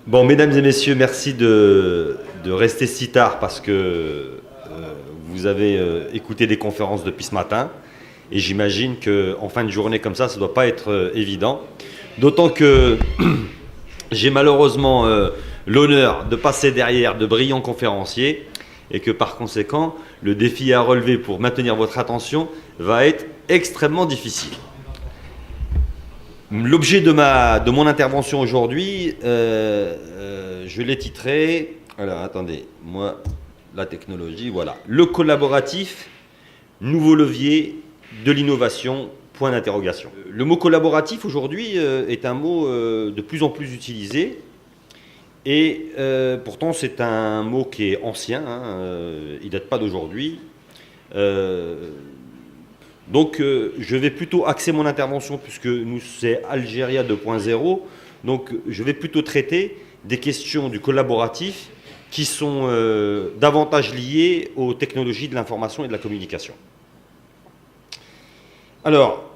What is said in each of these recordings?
Bon, mesdames et messieurs, merci de rester si tard parce que vous avez écouté des conférences depuis ce matin. Et j'imagine qu'en fin de journée comme ça ne doit pas être évident. D'autant que j'ai malheureusement l'honneur de passer derrière de brillants conférenciers et que par conséquent, le défi à relever pour maintenir votre attention va être extrêmement difficile. L'objet de mon intervention aujourd'hui, je l'ai titré, alors attendez, moi, la technologie, voilà, le collaboratif, nouveau levier de l'innovation, point d'interrogation. Le mot collaboratif aujourd'hui est un mot de plus en plus utilisé et pourtant c'est un mot qui est ancien, il ne date pas d'aujourd'hui. Donc je vais plutôt axer mon intervention, puisque nous c'est Algéria 2.0, donc je vais plutôt traiter des questions du collaboratif qui sont davantage liées aux technologies de l'information et de la communication. Alors,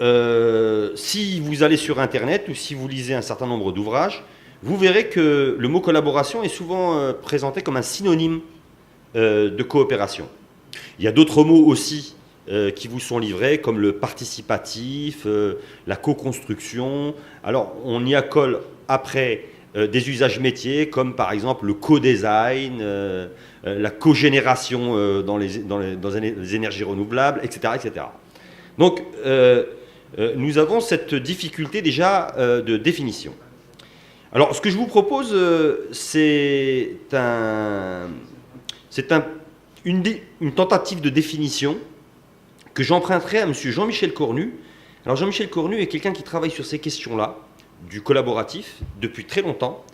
si vous allez sur Internet ou si vous lisez un certain nombre d'ouvrages, vous verrez que le mot collaboration est souvent présenté comme un synonyme de coopération. Il y a d'autres mots aussi qui vous sont livrés, comme le participatif, la co-construction. Alors, on y accole après des usages métiers, comme par exemple le co-design, la co-génération dans les énergies renouvelables, etc. etc. Donc, nous avons cette difficulté déjà de définition. Alors, ce que je vous propose, c'est une tentative de définition que j'emprunterai à M. Jean-Michel Cornu. Alors Jean-Michel Cornu est quelqu'un qui travaille sur ces questions-là, du collaboratif, depuis très longtemps.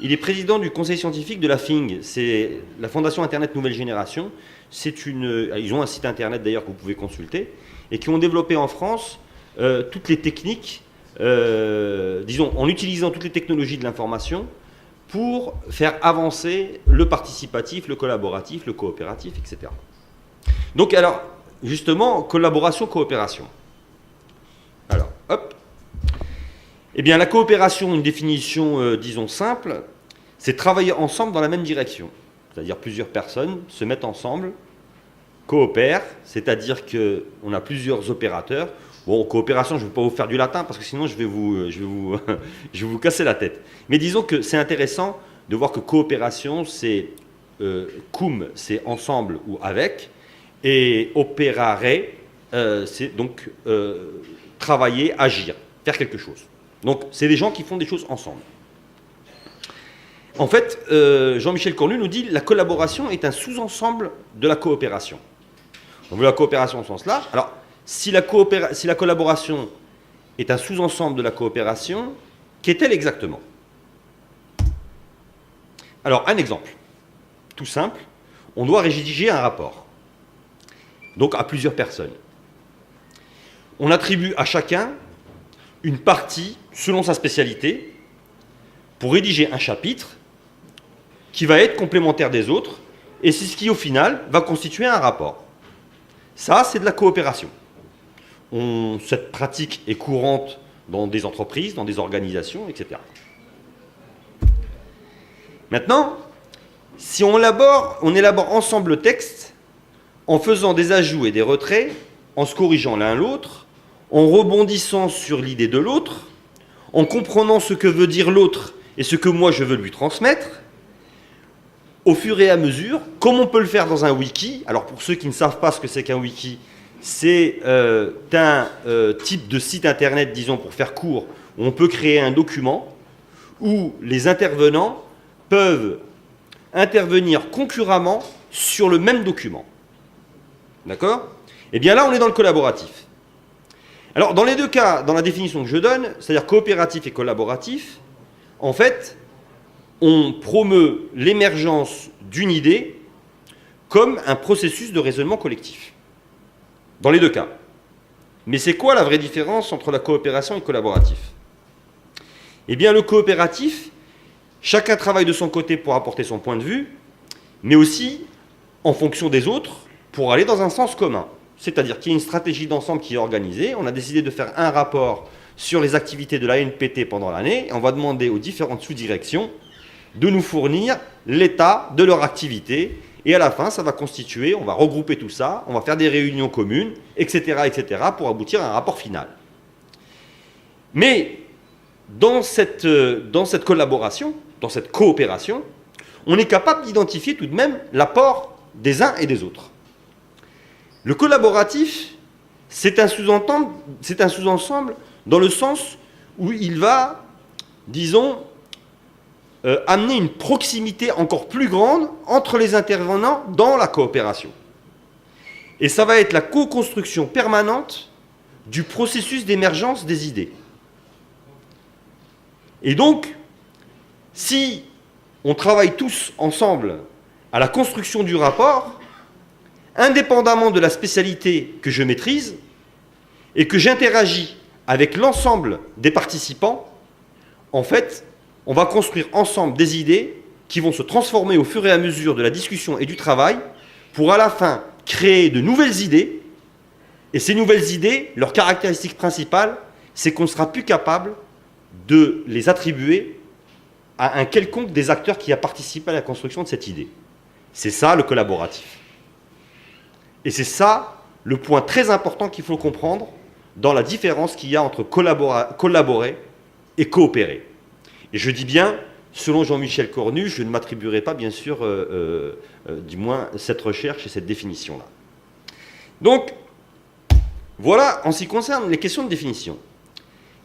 Il est président du conseil scientifique de la FING, c'est la Fondation Internet Nouvelle Génération. Ils ont un site Internet d'ailleurs que vous pouvez consulter, et qui ont développé en France toutes les techniques, disons, en utilisant toutes les technologies de l'information pour faire avancer le participatif, le collaboratif, le coopératif, etc. Donc alors, justement, collaboration, coopération. Alors, hop. Eh bien, la coopération, une définition, disons, simple, c'est travailler ensemble dans la même direction. C'est-à-dire plusieurs personnes se mettent ensemble, coopèrent, c'est-à-dire qu'on a plusieurs opérateurs. Bon, coopération, je ne vais pas vous faire du latin, parce que sinon je vais vous casser la tête. Mais disons que c'est intéressant de voir que coopération, c'est cum, c'est ensemble ou avec, et operare, c'est donc travailler, agir, faire quelque chose. Donc, c'est des gens qui font des choses ensemble. En fait, Jean-Michel Cornu nous dit que la collaboration est un sous-ensemble de la coopération. On veut la coopération au sens large. Alors, si la collaboration est un sous-ensemble de la coopération, qu'est-elle exactement? Alors, un exemple, tout simple, on doit rédiger un rapport. Donc à plusieurs personnes. On attribue à chacun une partie selon sa spécialité pour rédiger un chapitre qui va être complémentaire des autres et c'est ce qui au final va constituer un rapport. Ça, c'est de la coopération. Cette pratique est courante dans des entreprises, dans des organisations, etc. Maintenant, si on élabore ensemble le texte, en faisant des ajouts et des retraits, en se corrigeant l'un l'autre, en rebondissant sur l'idée de l'autre, en comprenant ce que veut dire l'autre et ce que moi je veux lui transmettre, au fur et à mesure, comme on peut le faire dans un wiki. Alors pour ceux qui ne savent pas ce que c'est qu'un wiki, c'est un type de site internet, disons pour faire court, où on peut créer un document où les intervenants peuvent intervenir concurremment sur le même document. D'accord? Eh bien là, on est dans le collaboratif. Alors, dans les deux cas, dans la définition que je donne, c'est-à-dire coopératif et collaboratif, en fait, on promeut l'émergence d'une idée comme un processus de raisonnement collectif. Dans les deux cas. Mais c'est quoi la vraie différence entre la coopération et le collaboratif? Eh bien, le coopératif, chacun travaille de son côté pour apporter son point de vue, mais aussi en fonction des autres, pour aller dans un sens commun. C'est-à-dire qu'il y a une stratégie d'ensemble qui est organisée. On a décidé de faire un rapport sur les activités de l'ANPT pendant l'année. On va demander aux différentes sous-directions de nous fournir l'état de leur activité. Et à la fin, ça va constituer, on va regrouper tout ça, on va faire des réunions communes, etc., pour aboutir à un rapport final. Mais dans cette collaboration, dans cette coopération, on est capable d'identifier tout de même l'apport des uns et des autres. Le collaboratif, c'est un sous-ensemble dans le sens où il va, disons, amener une proximité encore plus grande entre les intervenants dans la coopération. Et ça va être la co-construction permanente du processus d'émergence des idées. Et donc, si on travaille tous ensemble à la construction du rapport, indépendamment de la spécialité que je maîtrise et que j'interagis avec l'ensemble des participants, en fait, on va construire ensemble des idées qui vont se transformer au fur et à mesure de la discussion et du travail pour à la fin créer de nouvelles idées. Et ces nouvelles idées, leur caractéristique principale, c'est qu'on ne sera plus capable de les attribuer à un quelconque des acteurs qui a participé à la construction de cette idée. C'est ça le collaboratif. Et c'est ça le point très important qu'il faut comprendre dans la différence qu'il y a entre collaborer et coopérer. Et je dis bien, selon Jean-Michel Cornu, je ne m'attribuerai pas, bien sûr, du moins, cette recherche et cette définition-là. Donc, voilà en ce qui concerne les questions de définition.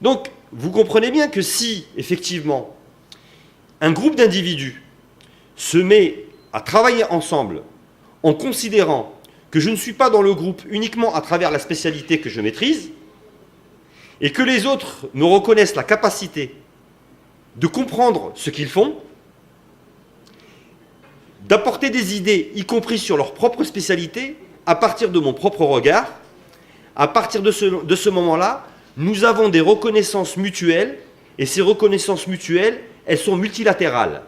Donc, vous comprenez bien que si, effectivement, un groupe d'individus se met à travailler ensemble en considérant que je ne suis pas dans le groupe uniquement à travers la spécialité que je maîtrise, et que les autres me reconnaissent la capacité de comprendre ce qu'ils font, d'apporter des idées, y compris sur leur propre spécialité, à partir de mon propre regard, à partir de ce moment-là, nous avons des reconnaissances mutuelles, et ces reconnaissances mutuelles, elles sont multilatérales.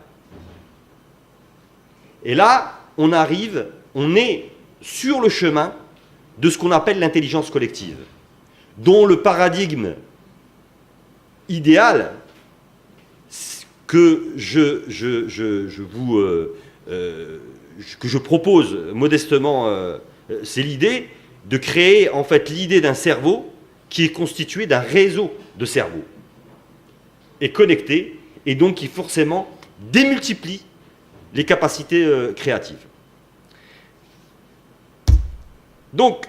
Et là, on est sur le chemin de ce qu'on appelle l'intelligence collective, dont le paradigme idéal que je propose modestement, c'est l'idée de créer en fait l'idée d'un cerveau qui est constitué d'un réseau de cerveaux et connecté, et donc qui forcément démultiplie les capacités créatives. Donc,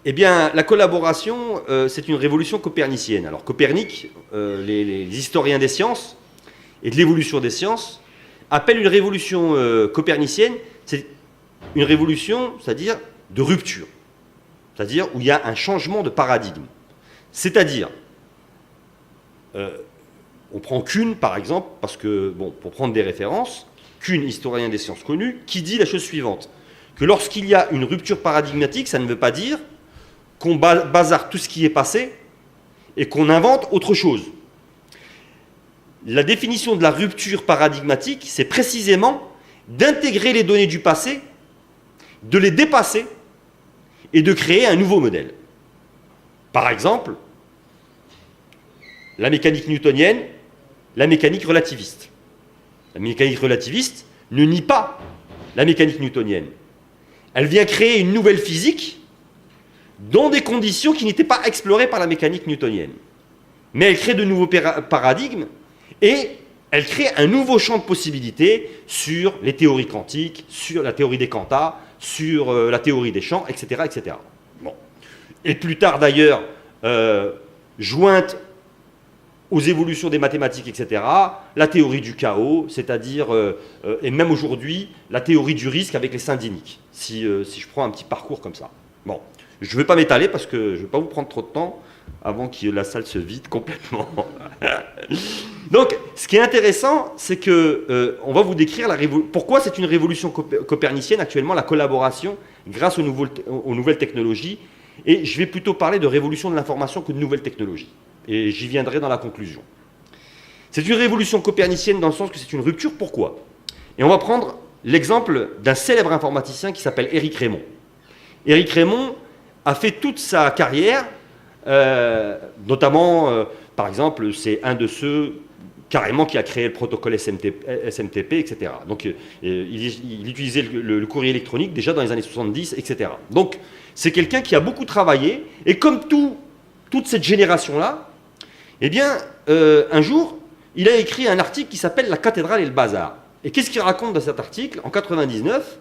eh bien, la collaboration, c'est une révolution copernicienne. Alors, Copernic, les historiens des sciences et de l'évolution des sciences appellent une révolution copernicienne, c'est une révolution, c'est-à-dire de rupture, c'est-à-dire où il y a un changement de paradigme. C'est-à-dire, on prend Kuhn, par exemple, parce que, bon, pour prendre des références, Kuhn, historien des sciences connu, qui dit la chose suivante, que lorsqu'il y a une rupture paradigmatique, ça ne veut pas dire qu'on bazarde tout ce qui est passé et qu'on invente autre chose. La définition de la rupture paradigmatique, c'est précisément d'intégrer les données du passé, de les dépasser et de créer un nouveau modèle. Par exemple, la mécanique newtonienne, la mécanique relativiste. La mécanique relativiste ne nie pas la mécanique newtonienne. Elle vient créer une nouvelle physique dans des conditions qui n'étaient pas explorées par la mécanique newtonienne. Mais elle crée de nouveaux paradigmes et elle crée un nouveau champ de possibilités sur les théories quantiques, sur la théorie des quanta, sur la théorie des champs, etc., etc. Bon. Et plus tard d'ailleurs, jointe aux évolutions des mathématiques, etc., la théorie du chaos, c'est-à-dire, et même aujourd'hui, la théorie du risque avec les syndiniques, si je prends un petit parcours comme ça. Bon, je ne vais pas m'étaler parce que je ne vais pas vous prendre trop de temps avant que la salle se vide complètement. Donc, ce qui est intéressant, c'est que on va vous décrire pourquoi c'est une révolution copernicienne actuellement, la collaboration grâce aux nouvelles technologies, et je vais plutôt parler de révolution de l'information que de nouvelles technologies. Et j'y viendrai dans la conclusion. C'est une révolution copernicienne dans le sens que c'est une rupture. Pourquoi? Et on va prendre l'exemple d'un célèbre informaticien qui s'appelle Éric Rémond. Éric Rémond a fait toute sa carrière, notamment, par exemple, c'est un de ceux carrément qui a créé le protocole SMTP, etc. Donc il utilisait le courrier électronique déjà dans les années 70, etc. Donc c'est quelqu'un qui a beaucoup travaillé, et comme toute cette génération-là, eh bien, un jour, il a écrit un article qui s'appelle « La cathédrale et le bazar ». Et qu'est-ce qu'il raconte dans cet article? En 99,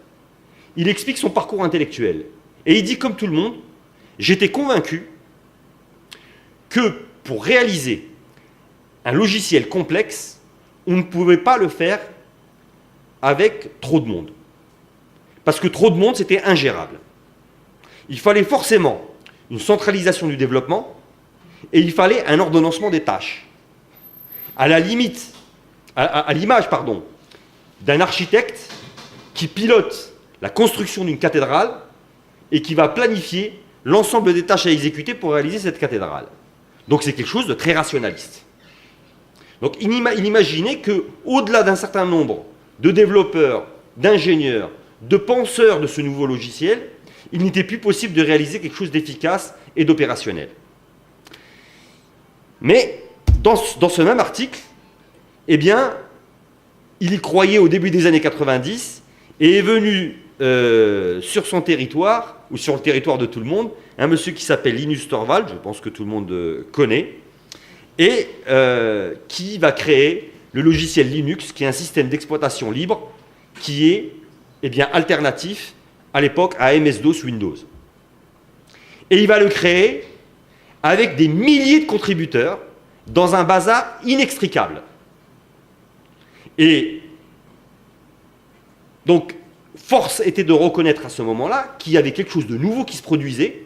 il explique son parcours intellectuel. Et il dit, comme tout le monde, j'étais convaincu que pour réaliser un logiciel complexe, on ne pouvait pas le faire avec trop de monde. Parce que trop de monde, c'était ingérable. Il fallait forcément une centralisation du développement et il fallait un ordonnancement des tâches. À la limite, à l'image, d'un architecte qui pilote la construction d'une cathédrale et qui va planifier l'ensemble des tâches à exécuter pour réaliser cette cathédrale. Donc c'est quelque chose de très rationaliste. Donc il imaginait qu'au-delà d'un certain nombre de développeurs, d'ingénieurs, de penseurs de ce nouveau logiciel, il n'était plus possible de réaliser quelque chose d'efficace et d'opérationnel. Mais dans ce même article, eh bien, il y croyait au début des années 90 et est venu sur son territoire, ou sur le territoire de tout le monde, un monsieur qui s'appelle Linus Torvalds, je pense que tout le monde connaît, et qui va créer le logiciel Linux, qui est un système d'exploitation libre, qui est alternatif à l'époque à MS-DOS Windows. Et il va le créer avec des milliers de contributeurs dans un bazar inextricable. Et donc, force était de reconnaître à ce moment-là qu'il y avait quelque chose de nouveau qui se produisait,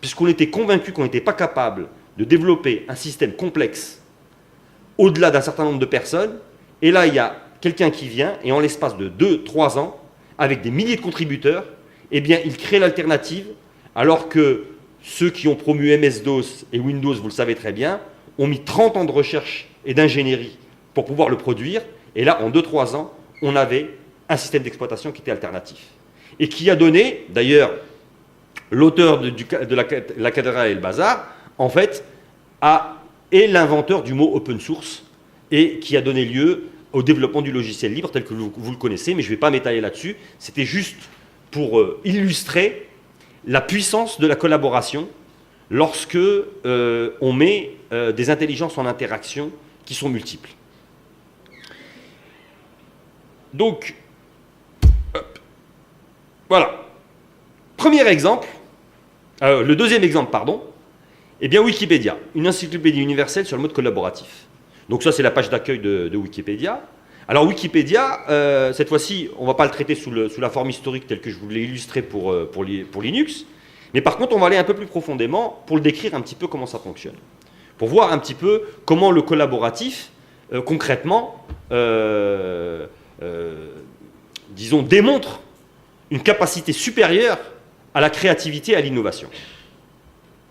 puisqu'on était convaincu qu'on n'était pas capable de développer un système complexe au-delà d'un certain nombre de personnes. Et là, il y a quelqu'un qui vient, et en l'espace de 2-3 ans, avec des milliers de contributeurs, eh bien, il crée l'alternative, alors que ceux qui ont promu MS-DOS et Windows, vous le savez très bien, ont mis 30 ans de recherche et d'ingénierie pour pouvoir le produire. Et là, en 2-3 ans, on avait un système d'exploitation qui était alternatif. Et qui a donné, d'ailleurs, l'auteur de la cathédrale et le bazar, en fait, est l'inventeur du mot open source et qui a donné lieu au développement du logiciel libre tel que vous le connaissez, mais je ne vais pas m'étaler là-dessus. C'était juste pour illustrer la puissance de la collaboration lorsque on met des intelligences en interaction qui sont multiples. Donc, voilà. Premier exemple, le deuxième exemple, eh bien Wikipédia, une encyclopédie universelle sur le mode collaboratif. Donc ça, c'est la page d'accueil de Wikipédia. Alors Wikipédia, cette fois-ci, on ne va pas le traiter sous la forme historique telle que je vous l'ai illustré pour Linux, mais par contre, on va aller un peu plus profondément pour le décrire un petit peu comment ça fonctionne. Pour voir un petit peu comment le collaboratif, concrètement, disons, démontre une capacité supérieure à la créativité et à l'innovation.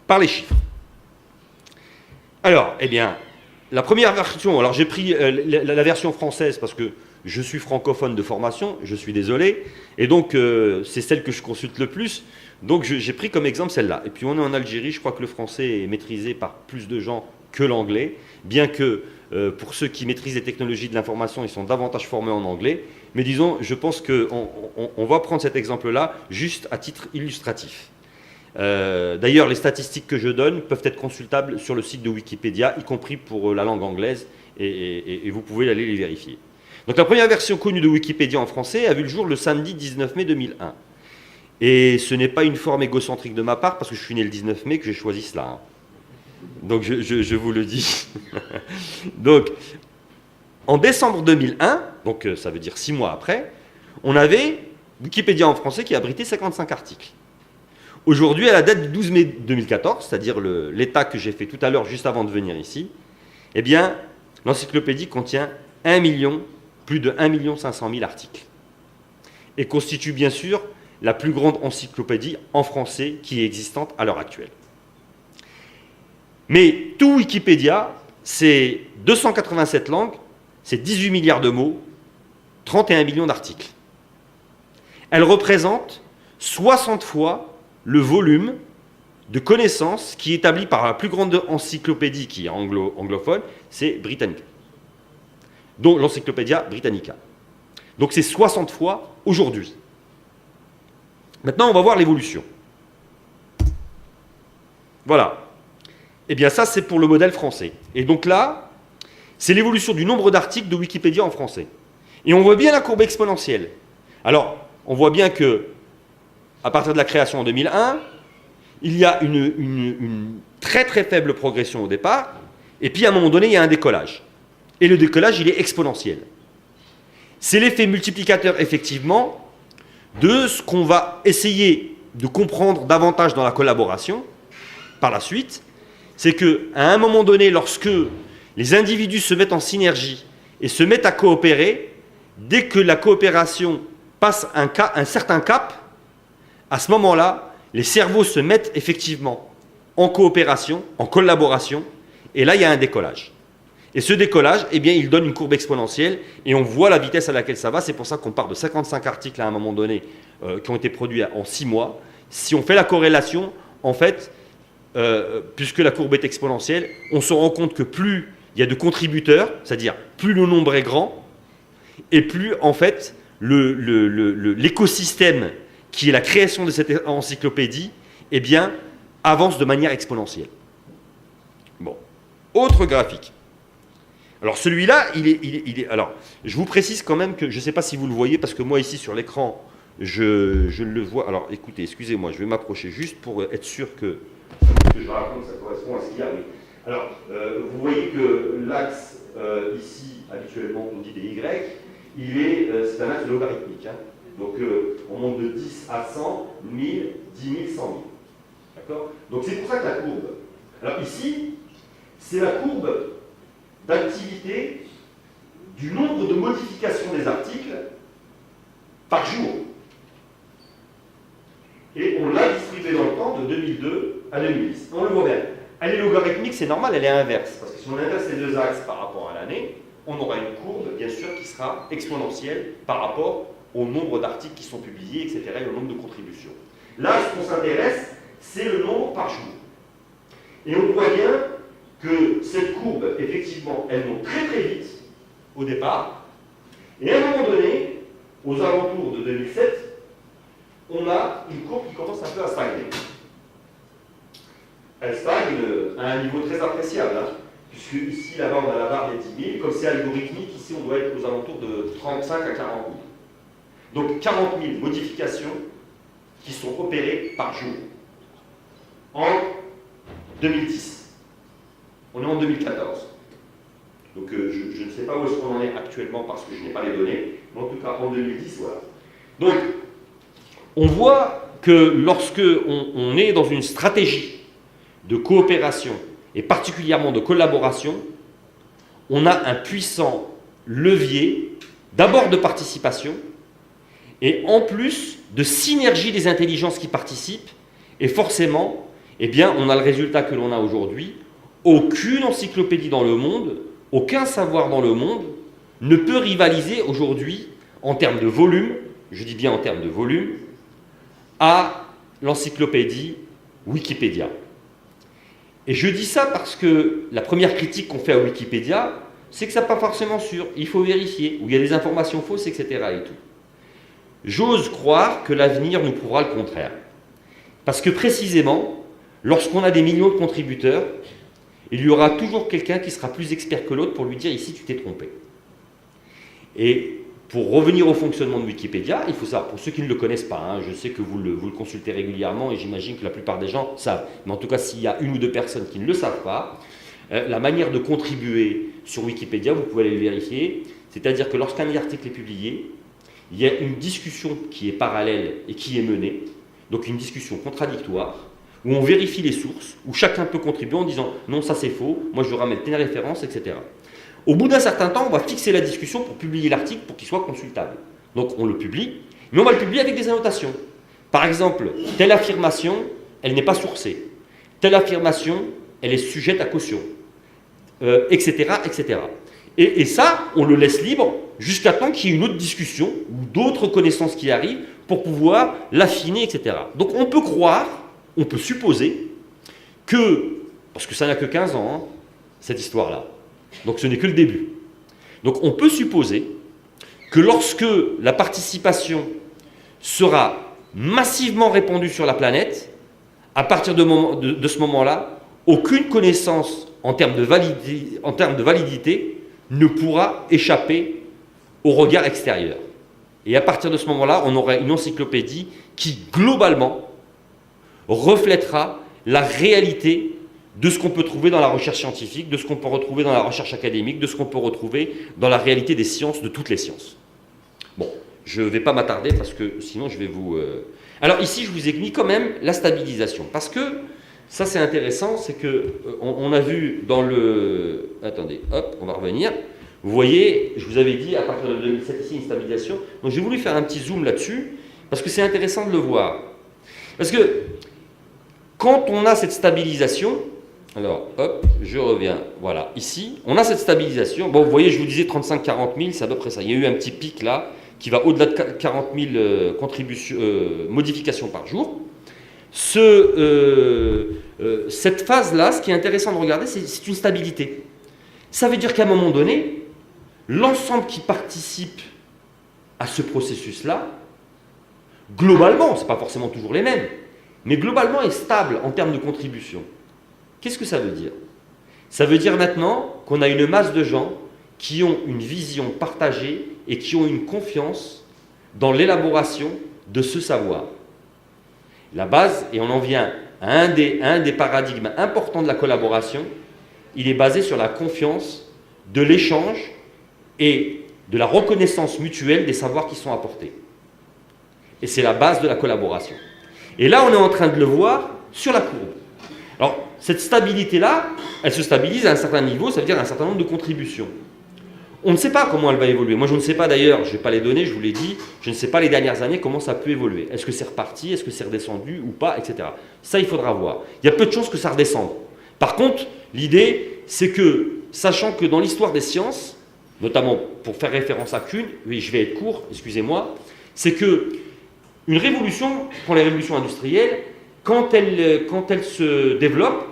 Par les chiffres. Alors, eh bien, la première version, alors j'ai pris la version française parce que je suis francophone de formation, je suis désolé, et donc c'est celle que je consulte le plus, donc j'ai pris comme exemple celle-là. Et puis on est en Algérie, je crois que le français est maîtrisé par plus de gens que l'anglais, bien que pour ceux qui maîtrisent les technologies de l'information, ils sont davantage formés en anglais, mais disons, je pense qu'on va prendre cet exemple-là juste à titre illustratif. D'ailleurs, les statistiques que je donne peuvent être consultables sur le site de Wikipédia, y compris pour la langue anglaise, et vous pouvez aller les vérifier. Donc la première version connue de Wikipédia en français a vu le jour le samedi 19 mai 2001. Et ce n'est pas une forme égocentrique de ma part, parce que je suis né le 19 mai, que j'ai choisi cela. Hein. Donc je vous le dis. Donc, en décembre 2001, donc ça veut dire 6 mois après, on avait Wikipédia en français qui abritait 55 articles. Aujourd'hui, à la date du 12 mai 2014, c'est-à-dire l'état que j'ai fait tout à l'heure juste avant de venir ici, eh bien, l'encyclopédie contient plus de 1 500 000 articles. Et constitue bien sûr la plus grande encyclopédie en français qui est existante à l'heure actuelle. Mais tout Wikipédia, c'est 287 langues, c'est 18 milliards de mots, 31 millions d'articles. Elle représente 60 fois le volume de connaissances qui est établi par la plus grande encyclopédie qui est anglophone, c'est britannique. dont l'Encyclopédia Britannica. Donc c'est 60 fois aujourd'hui. Maintenant, on va voir l'évolution. Voilà. Eh bien ça, c'est pour le modèle français. Et donc là, c'est l'évolution du nombre d'articles de Wikipédia en français. Et on voit bien la courbe exponentielle. Alors, on voit bien que, à partir de la création en 2001, il y a une très très faible progression au départ, et puis à un moment donné, il y a un décollage. Et le décollage, il est exponentiel. C'est l'effet multiplicateur, effectivement, de ce qu'on va essayer de comprendre davantage dans la collaboration, par la suite, c'est qu'à un moment donné, lorsque les individus se mettent en synergie et se mettent à coopérer, dès que la coopération passe un certain cap, à ce moment-là, les cerveaux se mettent effectivement en coopération, en collaboration, et là, il y a un décollage. Et ce décollage, eh bien, il donne une courbe exponentielle, et on voit la vitesse à laquelle ça va. C'est pour ça qu'on part de 55 articles à un moment donné qui ont été produits en 6 mois. Si on fait la corrélation, en fait, puisque la courbe est exponentielle, on se rend compte que plus il y a de contributeurs, c'est-à-dire plus le nombre est grand, et plus, en fait, l'écosystème qui est la création de cette encyclopédie, eh bien, avance de manière exponentielle. Bon. Autre graphique. Alors celui-là, il est. Alors, je vous précise quand même que je ne sais pas si vous le voyez, parce que moi ici sur l'écran, je le vois. Alors écoutez, excusez-moi, je vais m'approcher juste pour être sûr que ce que je raconte, ça correspond à ce qu'il y a. Oui. Alors, vous voyez que l'axe ici, habituellement on dit des Y, c'est un axe logarithmique. Hein. Donc on monte de 10 à 100, 1000, 10 000, 100 000. D'accord. Donc c'est pour ça que la courbe. Alors ici, c'est la courbe d'activité du nombre de modifications des articles par jour. Et on l'a distribué dans le temps de 2002 à 2010. On le voit bien. Elle est logarithmique, c'est normal, elle est inverse. Parce que si on inverse les deux axes par rapport à l'année, on aura une courbe, bien sûr, qui sera exponentielle par rapport au nombre d'articles qui sont publiés, etc., et au nombre de contributions. Là, ce qu'on s'intéresse, c'est le nombre par jour. Et on voit bien que cette courbe, effectivement, elle monte très très vite au départ, et à un moment donné, aux alentours de 2007, on a une courbe qui commence un peu à stagner. Elle stagne à un niveau très appréciable, hein, puisque ici, là-bas, on a la barre des 10 000, comme c'est algorithmique, ici, on doit être aux alentours de 35 à 40 000. Donc 40 000 modifications qui sont opérées par jour en 2010. On est en 2014. Donc je ne sais pas où est-ce qu'on en est actuellement parce que je n'ai pas les données, mais en tout cas en 2010, voilà. Donc on voit que lorsque on est dans une stratégie de coopération et particulièrement de collaboration, on a un puissant levier d'abord de participation et en plus de synergie des intelligences qui participent, et forcément, eh bien, on a le résultat que l'on a aujourd'hui. Aucune encyclopédie dans le monde, aucun savoir dans le monde ne peut rivaliser aujourd'hui en termes de volume, je dis bien en termes de volume, à l'encyclopédie Wikipédia. Et je dis ça parce que la première critique qu'on fait à Wikipédia, c'est que ça n'est pas forcément sûr, il faut vérifier, ou il y a des informations fausses, etc. et tout. J'ose croire que l'avenir nous prouvera le contraire. Parce que précisément, lorsqu'on a des millions de contributeurs, il y aura toujours quelqu'un qui sera plus expert que l'autre pour lui dire ici tu t'es trompé. Et pour revenir au fonctionnement de Wikipédia, il faut savoir, pour ceux qui ne le connaissent pas, hein, je sais que vous le consultez régulièrement et j'imagine que la plupart des gens savent, mais en tout cas s'il y a une ou deux personnes qui ne le savent pas, la manière de contribuer sur Wikipédia, vous pouvez aller le vérifier, c'est-à-dire que lorsqu'un article est publié, il y a une discussion qui est parallèle et qui est menée, donc une discussion contradictoire, où on vérifie les sources, où chacun peut contribuer en disant « non, ça c'est faux, moi je ramène telle référence, etc. » Au bout d'un certain temps, on va fixer la discussion pour publier l'article pour qu'il soit consultable. Donc on le publie, mais on va le publier avec des annotations. Par exemple, telle affirmation, elle n'est pas sourcée. Telle affirmation, elle est sujette à caution, etc., etc. Et ça, on le laisse libre jusqu'à temps qu'il y ait une autre discussion ou d'autres connaissances qui arrivent pour pouvoir l'affiner, etc. Donc on peut croire, on peut supposer que, parce que ça n'a que 15 ans, hein, cette histoire-là, donc ce n'est que le début, Donc on peut supposer que lorsque la participation sera massivement répandue sur la planète, à partir de ce moment-là, aucune connaissance en termes de validité ne pourra échapper au regard extérieur. Et à partir de ce moment-là, on aura une encyclopédie qui, globalement, reflètera la réalité de ce qu'on peut trouver dans la recherche scientifique, de ce qu'on peut retrouver dans la recherche académique, de ce qu'on peut retrouver dans la réalité des sciences, de toutes les sciences. Bon, je ne vais pas m'attarder parce que sinon je vais vous... Alors ici, je vous ai mis quand même la stabilisation. Parce que, ça c'est intéressant, c'est qu'on a vu dans le... Attendez, hop, on va revenir. Vous voyez, je vous avais dit à partir de 2007 ici une stabilisation. Donc j'ai voulu faire un petit zoom là-dessus parce que c'est intéressant de le voir. Parce que quand on a cette stabilisation, alors hop, je reviens, voilà, ici, on a cette stabilisation. Bon, vous voyez, je vous disais 35-40 000, c'est à peu près ça. Il y a eu un petit pic là qui va au-delà de 40 000 modifications par jour. Cette phase-là, ce qui est intéressant de regarder, c'est une stabilité. Ça veut dire qu'à un moment donné, l'ensemble qui participe à ce processus-là, globalement, ce n'est pas forcément toujours les mêmes, mais globalement est stable en termes de contribution. Qu'est-ce que ça veut dire? Ça veut dire maintenant qu'on a une masse de gens qui ont une vision partagée et qui ont une confiance dans l'élaboration de ce savoir. La base, et on en vient à un des paradigmes importants de la collaboration, il est basé sur la confiance de l'échange et de la reconnaissance mutuelle des savoirs qui sont apportés. Et c'est la base de la collaboration. Et là, on est en train de le voir sur la courbe. Alors, cette stabilité-là, elle se stabilise à un certain niveau, ça veut dire un certain nombre de contributions. On ne sait pas comment elle va évoluer. Moi, je ne sais pas d'ailleurs, je ne vais pas les donner, je vous l'ai dit, je ne sais pas les dernières années comment ça peut évoluer. Est-ce que c'est reparti, est-ce que c'est redescendu ou pas, etc. Ça, il faudra voir. Il y a peu de chances que ça redescende. Par contre, l'idée, c'est que, sachant que dans l'histoire des sciences, notamment pour faire référence à Kuhn, oui, je vais être court, excusez-moi, c'est que une révolution, quand les révolutions industrielles, quand elle se développe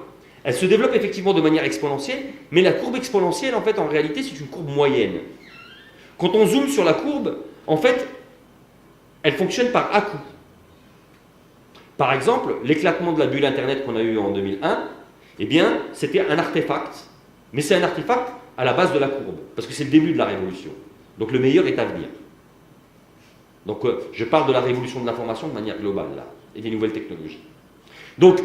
effectivement de manière exponentielle, mais la courbe exponentielle, en fait, en réalité, c'est une courbe moyenne. Quand on zoome sur la courbe, en fait, elle fonctionne par à-coups. Par exemple, l'éclatement de la bulle Internet qu'on a eu en 2001, eh bien, c'était un artefact, mais c'est un artefact à la base de la courbe, parce que c'est le début de la révolution. Donc le meilleur est à venir. Donc je parle de la révolution de l'information de manière globale, là, et des nouvelles technologies. Donc,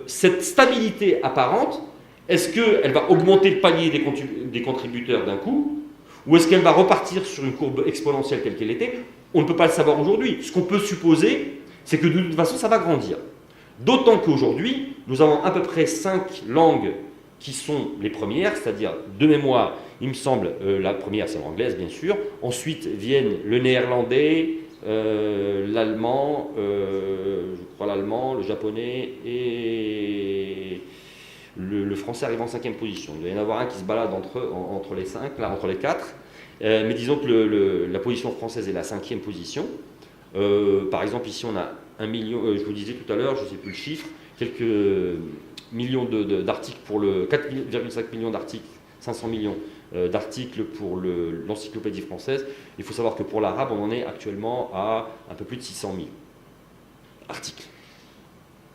cette stabilité apparente, est-ce qu'elle va augmenter le palier des contributeurs d'un coup, ou est-ce qu'elle va repartir sur une courbe exponentielle telle qu'elle était? On ne peut pas le savoir aujourd'hui. Ce qu'on peut supposer, c'est que de toute façon, ça va grandir. D'autant qu'aujourd'hui, nous avons à peu près 5 langues qui sont les premières, c'est-à-dire de mémoire, il me semble, la première c'est l'anglaise bien sûr, ensuite viennent le néerlandais, l'allemand, je crois l'allemand, le japonais et le français arrive en 5e position. Il doit y en avoir un qui se balade entre les 5, là, entre les 4, mais disons que la position française est la 5e position. Par exemple ici on a 1 million, je vous disais tout à l'heure, je ne sais plus le chiffre, quelques millions d'articles pour 4,5 millions d'articles, 500 millions d'articles pour l'encyclopédie française. Il faut savoir que pour l'arabe, on en est actuellement à un peu plus de 600 000 articles.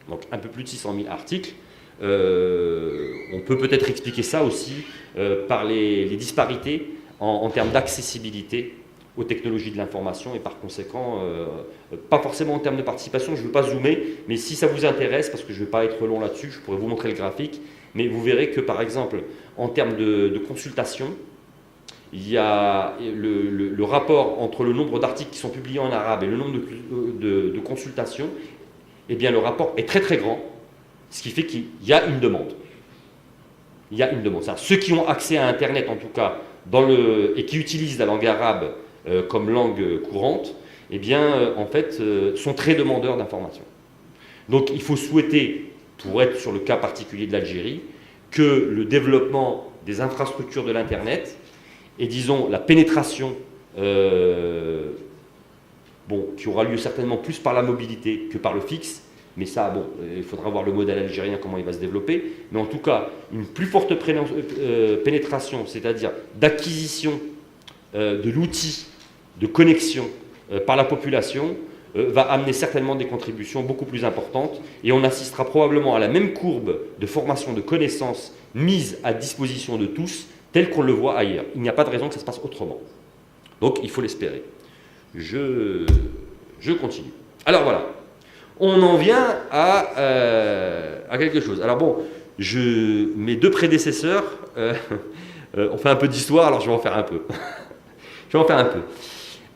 Donc un peu plus de 600 000 articles. On peut peut-être expliquer ça aussi par les disparités en termes d'accessibilité aux technologies de l'information et par conséquent, pas forcément en termes de participation, je ne veux pas zoomer, mais si ça vous intéresse, parce que je ne vais pas être long là-dessus, je pourrais vous montrer le graphique, mais vous verrez que par exemple, en termes de consultation, il y a le rapport entre le nombre d'articles qui sont publiés en arabe et le nombre de consultations, eh bien le rapport est très très grand, ce qui fait qu'il y a une demande. Il y a une demande. Ceux qui ont accès à Internet en tout cas, et qui utilisent la langue arabe comme langue courante, eh bien, en fait, sont très demandeurs d'informations. Donc, il faut souhaiter, pour être sur le cas particulier de l'Algérie, que le développement des infrastructures de l'Internet et, disons, la pénétration, qui aura lieu certainement plus par la mobilité que par le fixe, Mais ça, bon, il faudra voir le modèle algérien, comment il va se développer. Mais en tout cas, une plus forte pénétration, c'est-à-dire d'acquisition de l'outil de connexion par la population, va amener certainement des contributions beaucoup plus importantes. Et on assistera probablement à la même courbe de formation de connaissances mise à disposition de tous, telle qu'on le voit ailleurs. Il n'y a pas de raison que ça se passe autrement. Donc, il faut l'espérer. Je continue. Alors voilà. On en vient à quelque chose. Alors bon, mes deux prédécesseurs ont fait un peu d'histoire, alors je vais en faire un peu.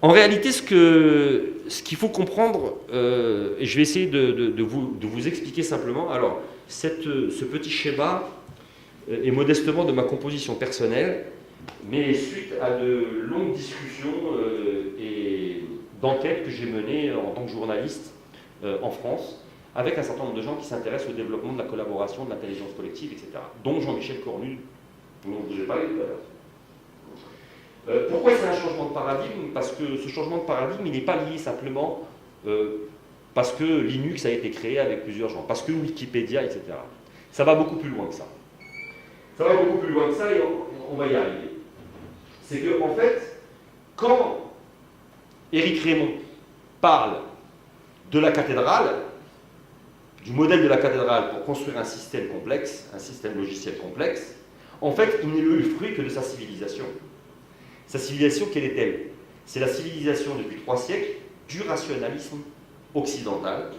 En réalité, ce qu'il faut comprendre, et je vais essayer de vous expliquer simplement, alors ce petit schéma est modestement de ma composition personnelle, mais suite à de longues discussions et d'enquêtes que j'ai menées en tant que journaliste en France, avec un certain nombre de gens qui s'intéressent au développement de la collaboration, de l'intelligence collective, etc., dont Jean-Michel Cornu, dont je vous ai parlé tout à l'heure. Pourquoi c'est un changement de paradigme? Parce que ce changement de paradigme, il n'est pas lié simplement parce que Linux a été créé avec plusieurs gens, parce que Wikipédia, etc. Ça va beaucoup plus loin que ça. Ça va beaucoup plus loin que ça et on va y arriver. C'est que, en fait, quand Éric Rémond parle de la cathédrale, du modèle de la cathédrale pour construire un système complexe, un système logiciel complexe, en fait, il n'est le fruit que de sa civilisation. Sa civilisation, quelle est-elle? C'est la civilisation depuis 3 siècles du rationalisme occidental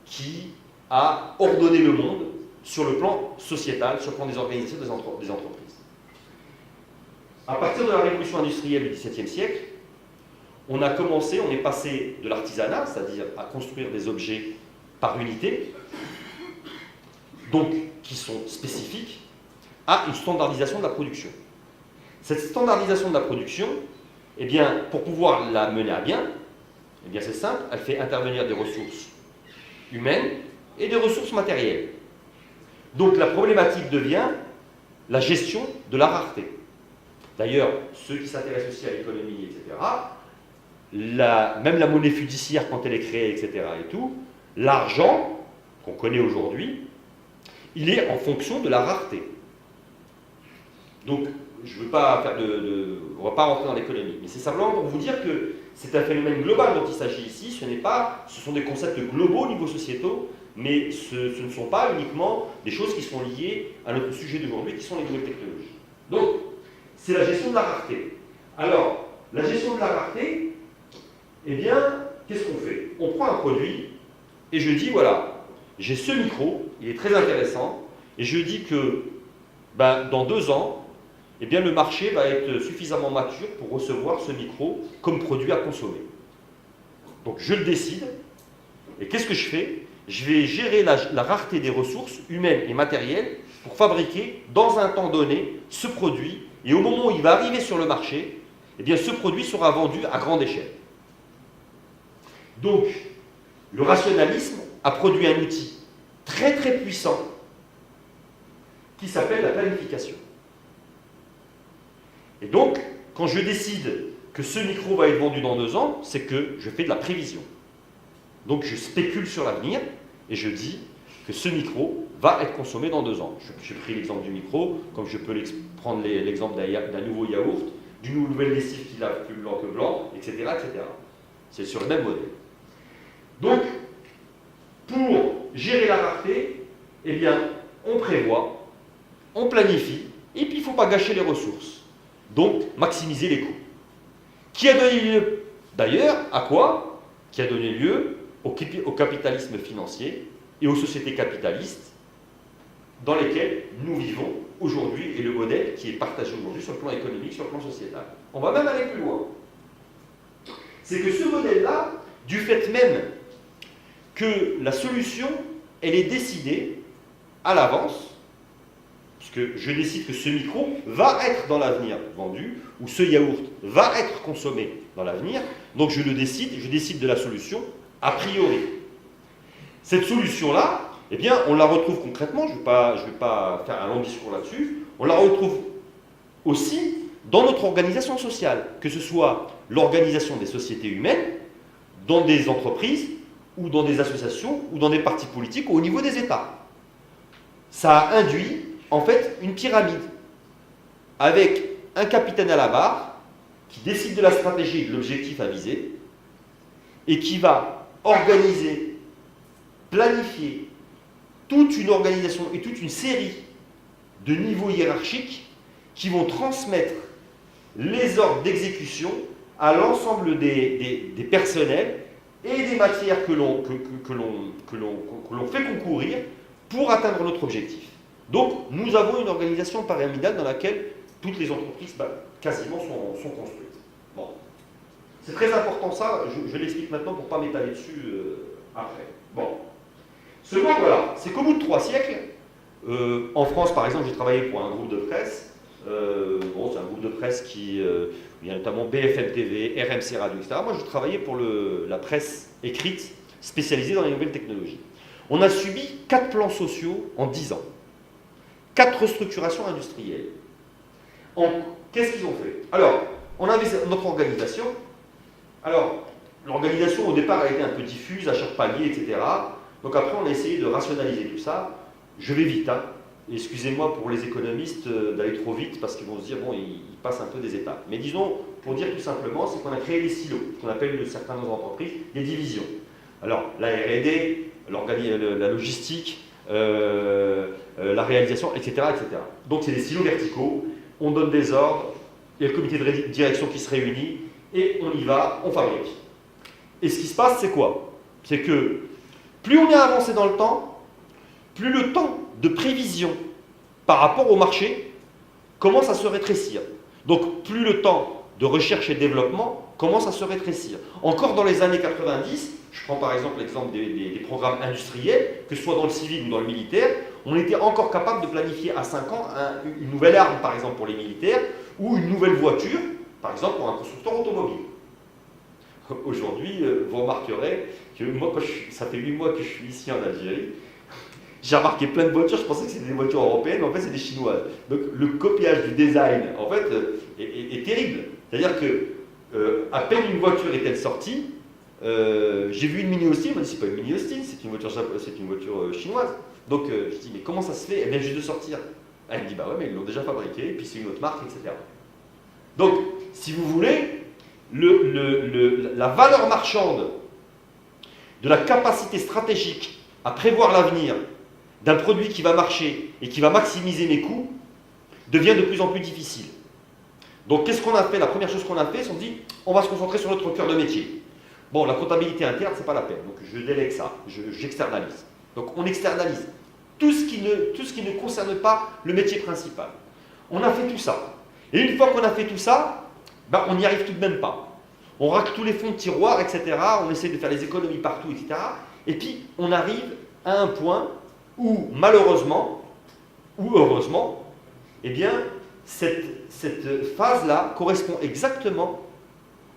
qui a ordonné le monde sur le plan sociétal, sur le plan des organisations des entreprises. À partir de la révolution industrielle du XVIIe siècle, on est passé de l'artisanat, c'est-à-dire à construire des objets par unité, donc qui sont spécifiques, à une standardisation de la production. Cette standardisation de la production, eh bien, pour pouvoir la mener à bien, eh bien, c'est simple, elle fait intervenir des ressources humaines et des ressources matérielles. Donc la problématique devient la gestion de la rareté. D'ailleurs, ceux qui s'intéressent aussi à l'économie, etc., même la monnaie fiduciaire quand elle est créée, etc., et tout, l'argent qu'on connaît aujourd'hui, il est en fonction de la rareté. Donc, je ne veux pas faire on ne va pas rentrer dans l'économie, mais c'est simplement pour vous dire que c'est un phénomène global dont il s'agit ici. Ce sont des concepts globaux au niveau sociétaux, mais ce ne sont pas uniquement des choses qui sont liées à notre sujet d'aujourd'hui, qui sont les nouvelles technologies. Donc, c'est la gestion de la rareté. Alors, la gestion de la rareté, eh bien, qu'est-ce qu'on fait? On prend un produit et je dis, voilà, j'ai ce micro, il est très intéressant, et je dis que dans 2 ans, eh bien, le marché va être suffisamment mature pour recevoir ce micro comme produit à consommer. Donc je le décide, et qu'est-ce que je fais? Je vais gérer la rareté des ressources humaines et matérielles pour fabriquer, dans un temps donné, ce produit, et au moment où il va arriver sur le marché, eh bien, ce produit sera vendu à grande échelle. Donc, le rationalisme a produit un outil très très puissant qui s'appelle la planification. Et donc, quand je décide que ce micro va être vendu dans 2 ans, c'est que je fais de la prévision. Donc je spécule sur l'avenir et je dis que ce micro va être consommé dans 2 ans. J'ai pris l'exemple du micro, comme je peux prendre l'exemple d'un nouveau yaourt, d'une nouvelle lessive qui lave plus blanc que blanc, etc., etc. C'est sur le même modèle. Donc, pour gérer la rareté, eh bien, on prévoit, on planifie, et puis il ne faut pas gâcher les ressources. Donc, maximiser les coûts. Qui a donné lieu, d'ailleurs, à quoi? Qui a donné lieu au capitalisme financier et aux sociétés capitalistes dans lesquelles nous vivons aujourd'hui et le modèle qui est partagé aujourd'hui sur le plan économique, sur le plan sociétal. On va même aller plus loin. C'est que ce modèle-là, du fait même que la solution, elle est décidée à l'avance, puisque je décide que ce micro va être dans l'avenir vendu, ou ce yaourt va être consommé dans l'avenir, donc je décide de la solution a priori. Cette solution-là, eh bien, on la retrouve concrètement, je ne vais pas faire un long discours là-dessus, on la retrouve aussi dans notre organisation sociale, que ce soit l'organisation des sociétés humaines, dans des entreprises, ou dans des associations, ou dans des partis politiques, ou au niveau des États. Ça a induit, en fait, une pyramide, avec un capitaine à la barre, qui décide de la stratégie et de l'objectif à viser, et qui va organiser, planifier toute une organisation et toute une série de niveaux hiérarchiques qui vont transmettre les ordres d'exécution à l'ensemble des personnels et des matières que l'on fait concourir pour atteindre notre objectif. Donc, nous avons une organisation pyramidale dans laquelle toutes les entreprises, quasiment, sont construites. Bon. C'est très important ça, je l'explique maintenant pour ne pas m'étaler dessus après. Bon. Seulement, voilà, c'est qu'au bout de 3 siècles, en France, par exemple, j'ai travaillé pour un groupe de presse. C'est un groupe de presse il y a notamment BFM TV, RMC Radio, etc. Moi, je travaillais pour la presse écrite spécialisée dans les nouvelles technologies. On a subi 4 plans sociaux en 10 ans. 4 restructurations industrielles. Qu'est-ce qu'ils ont fait? Alors, on avait notre organisation. Alors, l'organisation, au départ, a été un peu diffuse, à chaque palier, etc. Donc après, on a essayé de rationaliser tout ça. Je vais vite, hein. Excusez-moi pour les économistes d'aller trop vite, parce qu'ils vont se dire, bon, ils passent un peu des étapes. Mais disons, pour dire tout simplement, c'est qu'on a créé des silos, ce qu'on appelle certaines entreprises des divisions. Alors, la R&D, la logistique, la réalisation, etc., etc. Donc, c'est des silos verticaux. On donne des ordres, il y a le comité de direction qui se réunit, et on y va, on fabrique. Et ce qui se passe, c'est quoi? C'est que plus on est avancé dans le temps, plus le temps de prévision par rapport au marché commence à se rétrécir. Donc plus le temps de recherche et développement commence à se rétrécir. Encore dans les années 90, je prends par exemple l'exemple des programmes industriels, que ce soit dans le civil ou dans le militaire, on était encore capable de planifier à 5 ans une nouvelle arme par exemple pour les militaires, ou une nouvelle voiture, par exemple pour un constructeur automobile. Aujourd'hui, vous remarquerez que moi, ça fait 8 mois que je suis ici en Algérie, j'ai remarqué plein de voitures, je pensais que c'était des voitures européennes, mais en fait c'est des chinoises. Donc le copiage du design, en fait, est terrible. C'est-à-dire que, à peine une voiture est-elle sortie, j'ai vu une Mini Austin, on m'a dit c'est pas une Mini Austin, c'est une voiture chinoise. Donc je dis mais comment ça se fait? Elle vient juste de sortir. Elle me dit bah ouais mais ils l'ont déjà fabriquée, et puis c'est une autre marque, etc. Donc, si vous voulez, la valeur marchande de la capacité stratégique à prévoir l'avenir d'un produit qui va marcher et qui va maximiser mes coûts devient de plus en plus difficile. Donc qu'est-ce qu'on a fait? La première chose qu'on a fait, c'est qu'on dit on va se concentrer sur notre cœur de métier. Bon, la comptabilité interne, c'est pas la peine, donc je délègue ça, j'externalise. Donc on externalise tout ce qui ne concerne pas le métier principal. On a fait tout ça. Et une fois qu'on a fait tout ça, on n'y arrive tout de même pas. On racle tous les fonds de tiroir, etc. On essaie de faire les économies partout, etc. Et puis on arrive à un point où, malheureusement, ou heureusement, eh bien, cette phase-là correspond exactement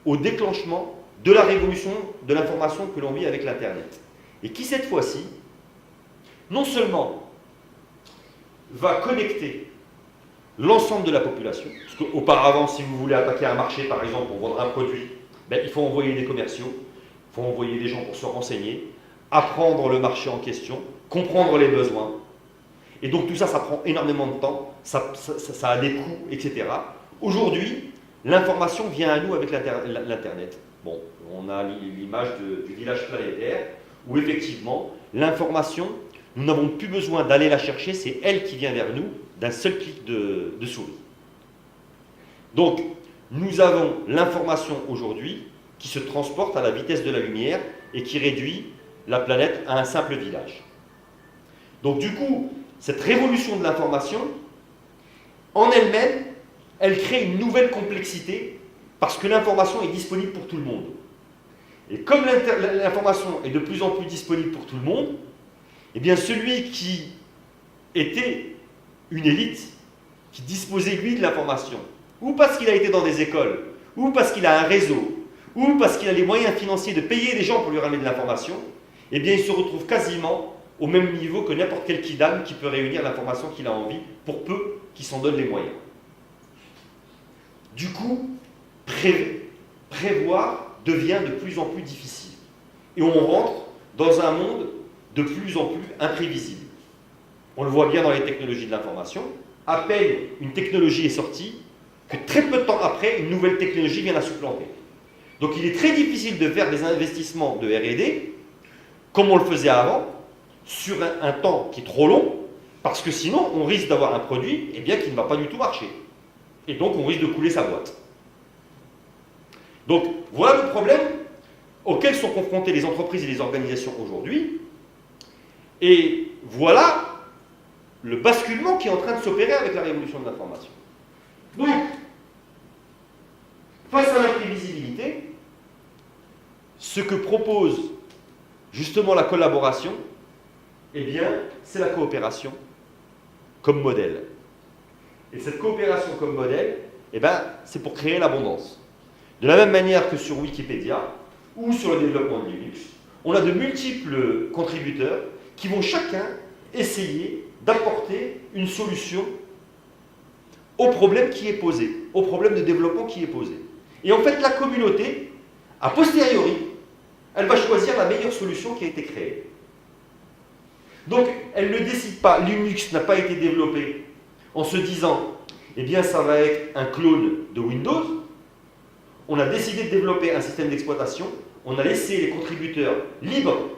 au déclenchement de la révolution de l'information que l'on vit avec l'Internet. Et qui, cette fois-ci, non seulement va connecter l'ensemble de la population, parce qu'auparavant, si vous voulez attaquer un marché, par exemple, pour vendre un produit, il faut envoyer des commerciaux, il faut envoyer des gens pour se renseigner, apprendre le marché en question, comprendre les besoins. Et donc tout ça, ça prend énormément de temps, ça a des coûts, etc. Aujourd'hui, l'information vient à nous avec l'Internet. Bon, on a l'image du village planétaire, où effectivement, l'information, nous n'avons plus besoin d'aller la chercher, c'est elle qui vient vers nous d'un seul clic de souris. Donc, nous avons l'information aujourd'hui qui se transporte à la vitesse de la lumière et qui réduit la planète à un simple village. Donc du coup, cette révolution de l'information, en elle-même, elle crée une nouvelle complexité parce que l'information est disponible pour tout le monde. Et comme l'information est de plus en plus disponible pour tout le monde, eh bien celui qui était une élite, qui disposait lui de l'information, ou parce qu'il a été dans des écoles, ou parce qu'il a un réseau, ou parce qu'il a les moyens financiers de payer des gens pour lui ramener de l'information, eh bien il se retrouve quasiment au même niveau que n'importe quel kidam qui peut réunir l'information qu'il a envie, pour peu qu'il s'en donne les moyens. Du coup, prévoir devient de plus en plus difficile. Et on rentre dans un monde de plus en plus imprévisible. On le voit bien dans les technologies de l'information. À peine une technologie est sortie, que très peu de temps après, une nouvelle technologie vient la supplanter. Donc il est très difficile de faire des investissements de R&D, comme on le faisait avant, sur un temps qui est trop long, parce que sinon on risque d'avoir un produit qui ne va pas du tout marcher. Et donc on risque de couler sa boîte. Donc voilà le problème auquel sont confrontées les entreprises et les organisations aujourd'hui. Et voilà le basculement qui est en train de s'opérer avec la révolution de l'information. Donc, face à l'imprévisibilité, ce que propose justement la collaboration, eh bien, c'est la coopération comme modèle. Et cette coopération comme modèle, eh ben, c'est pour créer l'abondance. De la même manière que sur Wikipédia ou sur le développement de Linux, on a de multiples contributeurs qui vont chacun essayer d'apporter une solution au problème qui est posé, au problème de développement qui est posé. Et en fait, la communauté, a posteriori, elle va choisir la meilleure solution qui a été créée. Donc, elle ne décide pas, Linux n'a pas été développé en se disant, eh bien, ça va être un clone de Windows. On a décidé de développer un système d'exploitation, on a laissé les contributeurs libres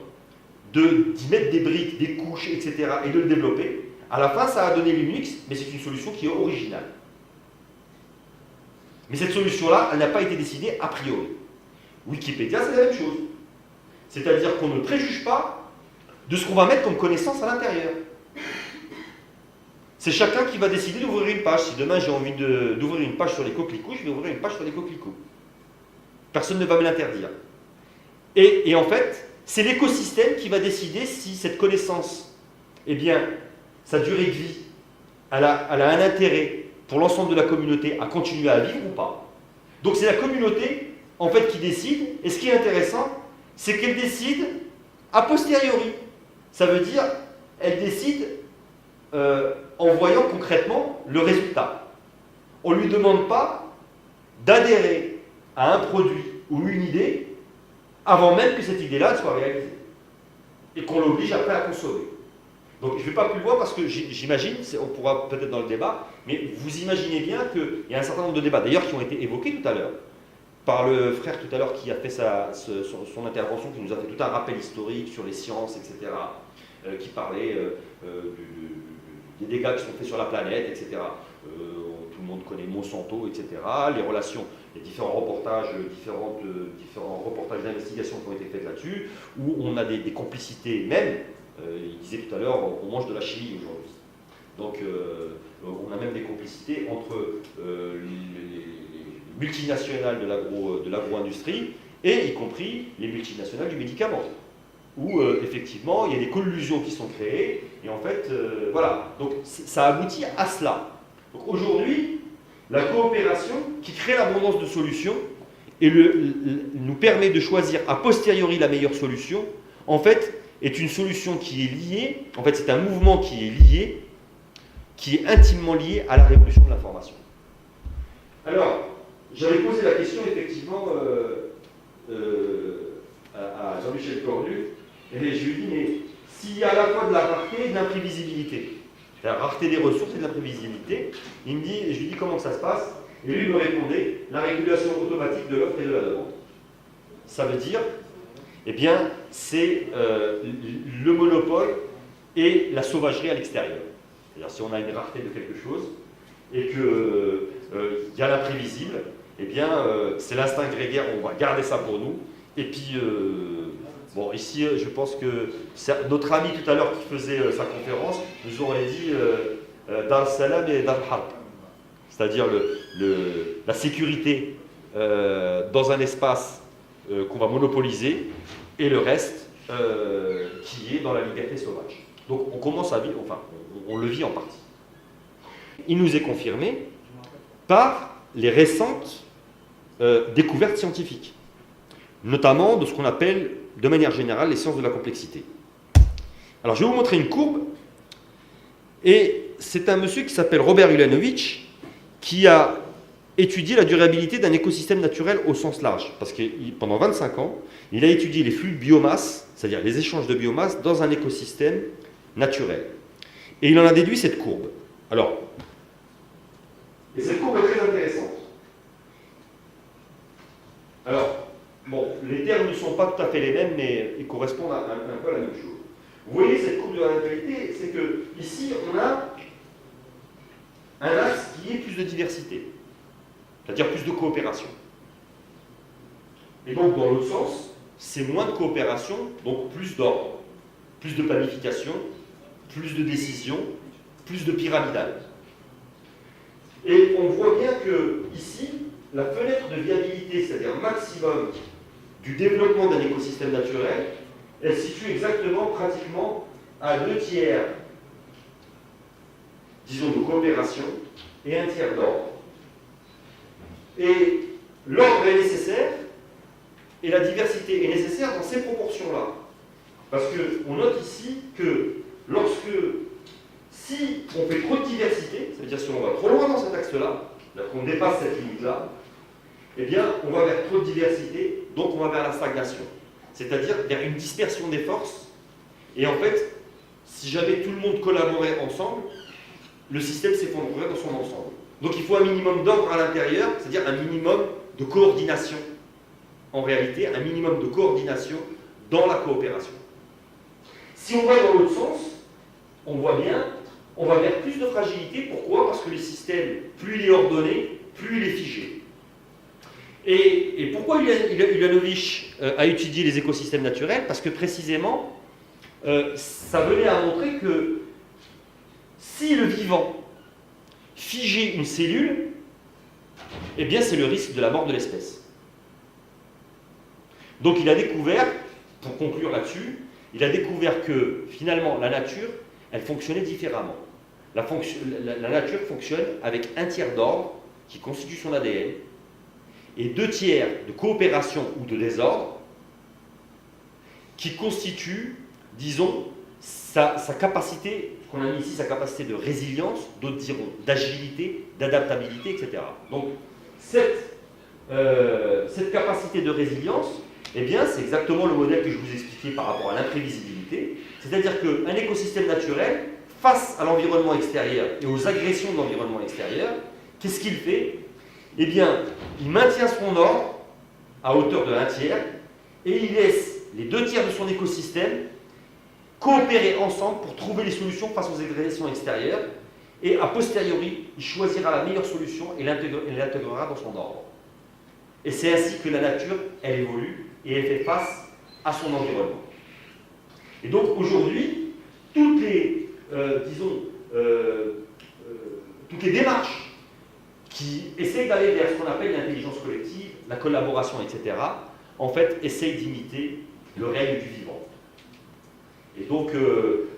d'y mettre des briques, des couches, etc., et de le développer. À la fin, ça a donné Linux, mais c'est une solution qui est originale. Mais cette solution-là, elle n'a pas été décidée a priori. Wikipédia, c'est la même chose. C'est-à-dire qu'on ne préjuge pas de ce qu'on va mettre comme connaissance à l'intérieur. C'est chacun qui va décider d'ouvrir une page. Si demain j'ai envie d'ouvrir une page sur les coquelicots, je vais ouvrir une page sur les coquelicots. Personne ne va me l'interdire. Et en fait, c'est l'écosystème qui va décider si cette connaissance, eh bien, sa durée de vie, elle a un intérêt pour l'ensemble de la communauté à continuer à vivre ou pas. Donc c'est la communauté, en fait, qui décide. Et ce qui est intéressant, c'est qu'elle décide a posteriori. Ça veut dire, elle décide en voyant concrètement le résultat. On ne lui demande pas d'adhérer à un produit ou une idée avant même que cette idée-là soit réalisée. Et qu'on l'oblige après à consommer. Donc je ne vais pas plus loin parce que j'imagine, on pourra peut-être dans le débat, mais vous imaginez bien qu'il y a un certain nombre de débats, d'ailleurs qui ont été évoqués tout à l'heure, par le frère tout à l'heure qui a fait son intervention, qui nous a fait tout un rappel historique sur les sciences, etc., qui parlait des dégâts qui sont faits sur la planète, etc. Tout le monde connaît Monsanto, etc. Les relations, les différents reportages d'investigation qui ont été faits là-dessus, où on a des complicités même. Il disait tout à l'heure, on mange de la chimie aujourd'hui. Donc on a même des complicités entre les multinationales de l'agro-industrie et y compris les multinationales du médicament. Où effectivement il y a des collusions qui sont créées et en fait voilà, donc ça aboutit à cela. Donc aujourd'hui, la coopération qui crée l'abondance de solutions et nous permet de choisir a posteriori la meilleure solution, en fait, est une solution qui est liée, en fait c'est un mouvement qui est lié, qui est intimement lié à la révolution de l'information. Alors, j'avais posé la question effectivement à Jean-Michel Cornu, et je lui ai dit, mais s'il y a à la fois de la rareté et de l'imprévisibilité, la rareté des ressources et de l'imprévisibilité, je lui dis comment ça se passe, et lui me répondait, la régulation automatique de l'offre et de la demande. Ça veut dire, eh bien, c'est le monopole et la sauvagerie à l'extérieur. C'est-à-dire, si on a une rareté de quelque chose et qu'il y a l'imprévisible, eh bien, c'est l'instinct grégaire, on va garder ça pour nous. Et puis, bon, ici, je pense que notre ami tout à l'heure qui faisait sa conférence nous aurait dit Dar Salam et Dar Harb. C'est-à-dire la sécurité dans un espace qu'on va monopoliser et le reste qui est dans la liberté sauvage. Donc on commence à vivre, enfin on le vit en partie. Il nous est confirmé par les récentes découvertes scientifiques, notamment de ce qu'on appelle de manière générale les sciences de la complexité. Alors je vais vous montrer une courbe, et c'est un monsieur qui s'appelle Robert Ulanowicz qui a étudier la durabilité d'un écosystème naturel au sens large. Parce que pendant 25 ans, il a étudié les flux de biomasse, c'est-à-dire les échanges de biomasse dans un écosystème naturel. Et il en a déduit cette courbe. Alors, et cette courbe est très intéressante. Alors, bon, les termes ne sont pas tout à fait les mêmes, mais ils correspondent à un peu à la même chose. Vous voyez cette courbe de la natalité, c'est que ici on a un axe qui est plus de diversité, c'est-à-dire plus de coopération. Et donc dans l'autre sens, c'est moins de coopération, donc plus d'ordre, plus de planification, plus de décision, plus de pyramidal. Et on voit bien que ici, la fenêtre de viabilité, c'est-à-dire maximum du développement d'un écosystème naturel, elle se situe exactement, pratiquement, à 2/3, disons, de coopération et 1/3 d'ordre. Et l'ordre est nécessaire et la diversité est nécessaire dans ces proportions-là. Parce qu'on note ici que si on fait trop de diversité, c'est-à-dire si on va trop loin dans cet axe-là, qu'on dépasse cette limite-là, eh bien, on va vers trop de diversité, donc on va vers la stagnation. C'est-à-dire vers une dispersion des forces. Et en fait, si jamais tout le monde collaborait ensemble, le système s'effondrerait dans son ensemble. Donc il faut un minimum d'ordre à l'intérieur, c'est-à-dire un minimum de coordination. En réalité, un minimum de coordination dans la coopération. Si on va dans l'autre sens, on voit bien, on va vers plus de fragilité. Pourquoi? Parce que le système, plus il est ordonné, plus il est figé. Et pourquoi Uljanović a étudié les écosystèmes naturels? Parce que précisément, ça venait à montrer que si le vivant figeait une cellule, eh bien c'est le risque de la mort de l'espèce. Donc il a découvert, pour conclure là-dessus, il a découvert que finalement la nature, elle fonctionnait différemment. La nature fonctionne avec 1/3 d'ordre qui constitue son ADN et 2/3 de coopération ou de désordre qui constitue, disons, sa capacité, qu'on a mis ici, sa capacité de résilience, d'autres diront d'agilité, d'adaptabilité, etc. Donc cette capacité de résilience, eh bien, c'est exactement le modèle que je vous expliquais par rapport à l'imprévisibilité. C'est-à-dire qu'un écosystème naturel, face à l'environnement extérieur et aux agressions de l'environnement extérieur, qu'est-ce qu'il fait? Eh bien, il maintient son ordre à hauteur de 1/3 et il laisse les 2/3 de son écosystème coopérer ensemble pour trouver les solutions face aux agressions extérieures et a posteriori, il choisira la meilleure solution et l'intégrera dans son ordre. Et c'est ainsi que la nature, elle évolue et elle fait face à son environnement. Et donc aujourd'hui, toutes les, toutes les démarches qui essayent d'aller vers ce qu'on appelle l'intelligence collective, la collaboration, etc., en fait, essayent d'imiter le règne du vivant. Et donc,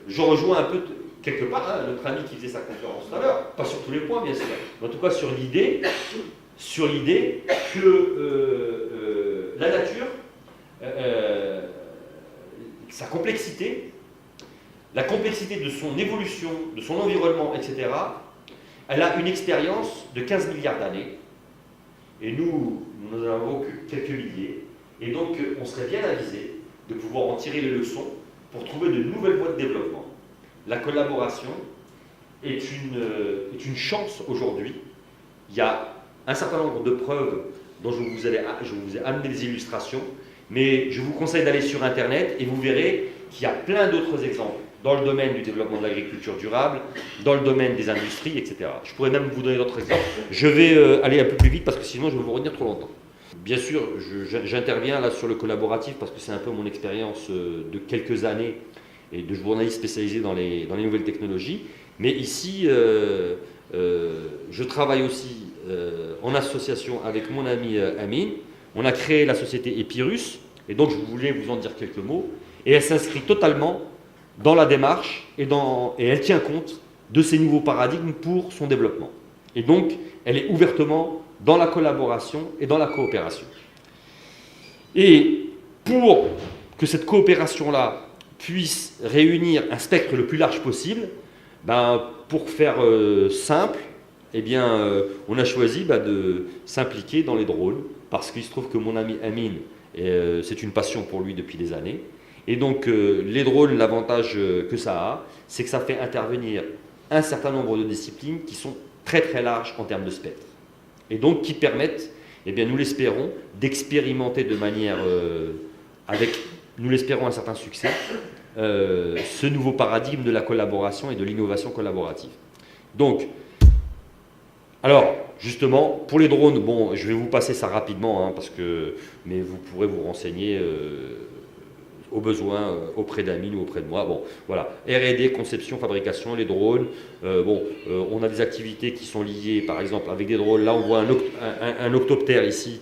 je rejoins un peu, quelque part, notre ami qui faisait sa conférence tout à l'heure, pas sur tous les points, bien sûr, mais en tout cas sur l'idée que la nature, sa complexité, la complexité de son évolution, de son environnement, etc., elle a une expérience de 15 milliards d'années. Et nous n'en avons que quelques milliers. Et donc, on serait bien avisé de pouvoir en tirer les leçons pour trouver de nouvelles voies de développement. La collaboration est une chance aujourd'hui. Il y a un certain nombre de preuves dont je vous ai amené des illustrations, mais je vous conseille d'aller sur Internet et vous verrez qu'il y a plein d'autres exemples dans le domaine du développement de l'agriculture durable, dans le domaine des industries, etc. Je pourrais même vous donner d'autres exemples. Je vais aller un peu plus vite parce que sinon je vais vous retenir trop longtemps. Bien sûr, j'interviens là sur le collaboratif parce que c'est un peu mon expérience de quelques années et de journaliste spécialisé dans les nouvelles technologies. Mais ici, je travaille aussi en association avec mon ami Amin. On a créé la société Epirus et donc je voulais vous en dire quelques mots. Et elle s'inscrit totalement dans la démarche et elle tient compte de ces nouveaux paradigmes pour son développement. Et donc, elle est ouvertement dans la collaboration et dans la coopération. Et pour que cette coopération-là puisse réunir un spectre le plus large possible, pour faire simple, eh bien, on a choisi de s'impliquer dans les drones, parce qu'il se trouve que mon ami Amine, c'est une passion pour lui depuis des années. Et donc, les drones, l'avantage que ça a, c'est que ça fait intervenir un certain nombre de disciplines qui sont très très larges en termes de spectre. Et donc, qui permettent, eh bien, nous l'espérons, d'expérimenter de manière, avec, nous l'espérons, un certain succès, ce nouveau paradigme de la collaboration et de l'innovation collaborative. Donc, alors, justement, pour les drones, bon, je vais vous passer ça rapidement, hein, mais vous pourrez vous renseigner au besoin auprès d'Amine ou auprès de moi. Bon, voilà, R&D, conception, fabrication, les drones. On a des activités qui sont liées, par exemple, avec des drones. Là, on voit un octoptère ici,